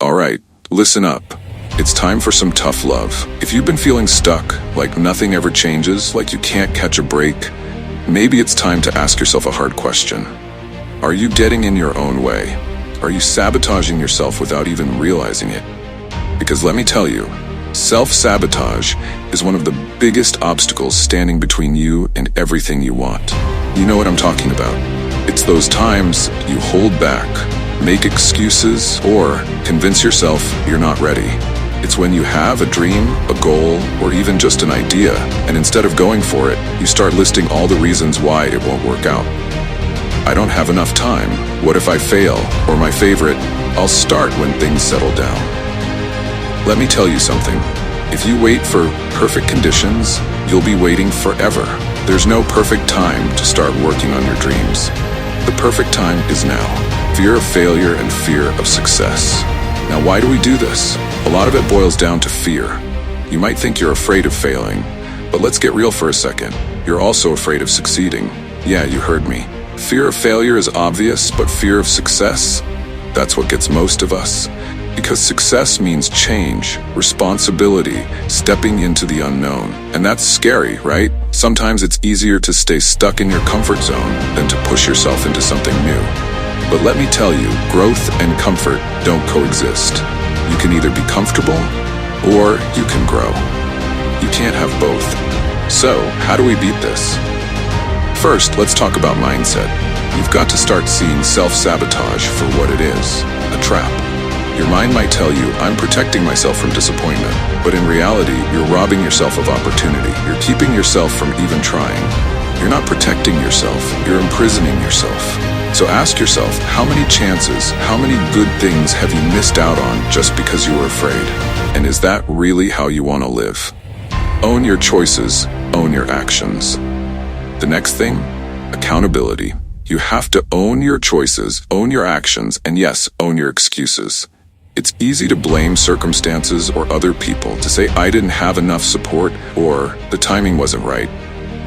Alright, listen up. It's time for some tough love. If you've been feeling stuck, like nothing ever changes, like you can't catch a break, maybe it's time to ask yourself a hard question. Are you getting in your own way? Are you sabotaging yourself without even realizing it? Because let me tell you, self-sabotage is one of the biggest obstacles standing between you and everything you want. You know what I'm talking about. It's those times you hold back, make excuses, or convince yourself you're not ready. It's when you have a dream, a goal, or even just an idea, and instead of going for it, you start listing all the reasons why it won't work out. I don't have enough time. What if I fail? Or my favorite, I'll start when things settle down. Let me tell you something. If you wait for perfect conditions, you'll be waiting forever. There's no perfect time to start working on your dreams. The perfect time is now. Fear of failure and fear of success. Now, why do we do this? A lot of it boils down to fear. You might think you're afraid of failing, but let's get real for a second. You're also afraid of succeeding. Yeah, you heard me. Fear of failure is obvious, but fear of success? That's what gets most of us. Because success means change, responsibility, stepping into the unknown. And that's scary, right? Sometimes it's easier to stay stuck in your comfort zone than to push yourself into something new. But let me tell you, growth and comfort don't coexist. You can either be comfortable or you can grow. You can't have both. So, how do we beat this? First, let's talk about mindset. You've got to start seeing self-sabotage for what it is, a trap. Your mind might tell you, I'm protecting myself from disappointment, but in reality, you're robbing yourself of opportunity. You're keeping yourself from even trying. You're not protecting yourself, you're imprisoning yourself. So ask yourself, how many chances, how many good things have you missed out on just because you were afraid? And is that really how you want to live? Own your choices, own your actions. The next thing, accountability. You have to own your choices, own your actions, and yes, own your excuses. It's easy to blame circumstances or other people, to say I didn't have enough support or the timing wasn't right.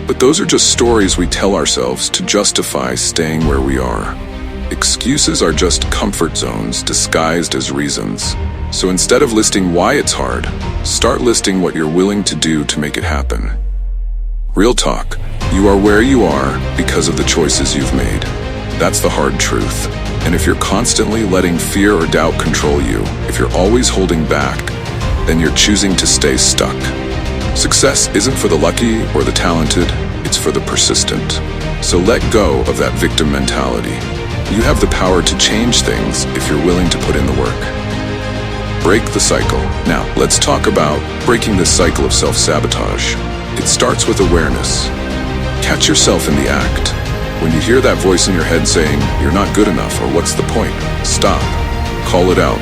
But those are just stories we tell ourselves to justify staying where we are. Excuses are just comfort zones disguised as reasons. So instead of listing why it's hard, start listing what you're willing to do to make it happen. Real talk, you are where you are because of the choices you've made. That's the hard truth. And if you're constantly letting fear or doubt control you, if you're always holding back, then you're choosing to stay stuck. Success isn't for the lucky or the talented, it's for the persistent. So let go of that victim mentality. You have the power to change things if you're willing to put in the work. Break the cycle. Now, let's talk about breaking this cycle of self-sabotage. It starts with awareness. Catch yourself in the act. When you hear that voice in your head saying, you're not good enough or what's the point, stop. Call it out.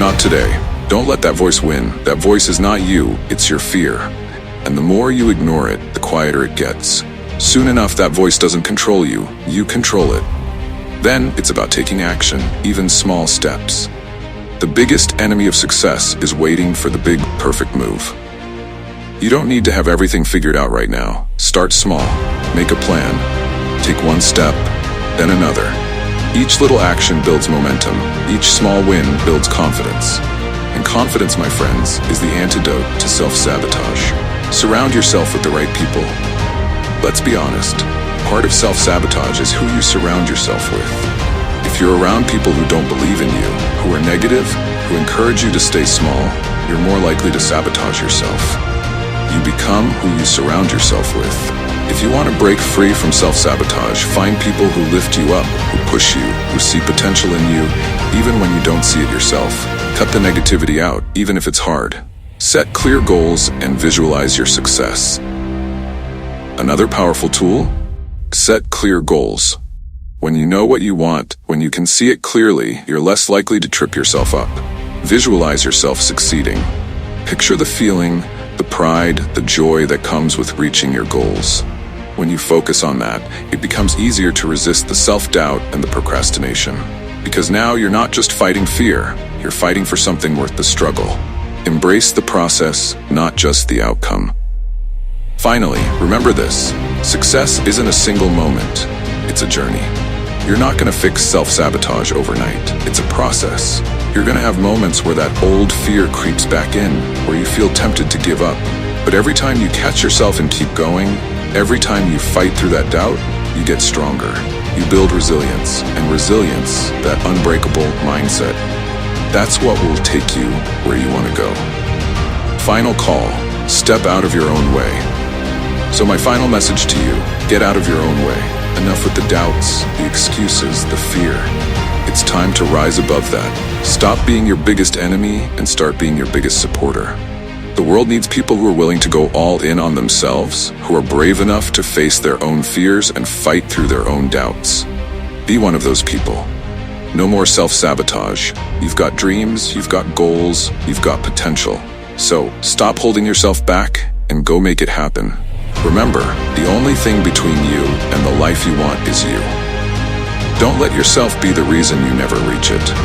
Not today. Don't let that voice win. That voice is not you, it's your fear. And the more you ignore it, the quieter it gets. Soon enough, that voice doesn't control you, you control it. Then it's about taking action, even small steps. The biggest enemy of success is waiting for the big, perfect move. You don't need to have everything figured out right now. Start small, make a plan, take one step, then another. Each little action builds momentum, each small win builds confidence. And confidence, my friends, is the antidote to self-sabotage. Surround yourself with the right people. Let's be honest, part of self-sabotage is who you surround yourself with. If you're around people who don't believe in you, who are negative, who encourage you to stay small, you're more likely to sabotage yourself. You become who you surround yourself with. If you want to break free from self-sabotage, find people who lift you up, who push you, who see potential in you, even when you don't see it yourself. Cut the negativity out, even if it's hard. Set clear goals and visualize your success. Another powerful tool? Set clear goals. When you know what you want, when you can see it clearly, you're less likely to trip yourself up. Visualize yourself succeeding. Picture the feeling, the pride, the joy that comes with reaching your goals. When you focus on that, it becomes easier to resist the self-doubt and the procrastination. Because now you're not just fighting fear, you're fighting for something worth the struggle. Embrace the process, not just the outcome. Finally, remember this. Success isn't a single moment, it's a journey. You're not gonna fix self-sabotage overnight. It's a process. You're gonna have moments where that old fear creeps back in, where you feel tempted to give up. But every time you catch yourself and keep going, every time you fight through that doubt, you get stronger. You build resilience, and resilience, that unbreakable mindset, that's what will take you where you want to go. Final call, step out of your own way. So my final message to you, get out of your own way. Enough with the doubts, the excuses, the fear. It's time to rise above that. Stop being your biggest enemy and start being your biggest supporter. The world needs people who are willing to go all in on themselves, who are brave enough to face their own fears and fight through their own doubts. Be one of those people. No more self-sabotage. You've got dreams, you've got goals, you've got potential. So stop holding yourself back and go make it happen. Remember, the only thing between you and the life you want is you. Don't let yourself be the reason you never reach it.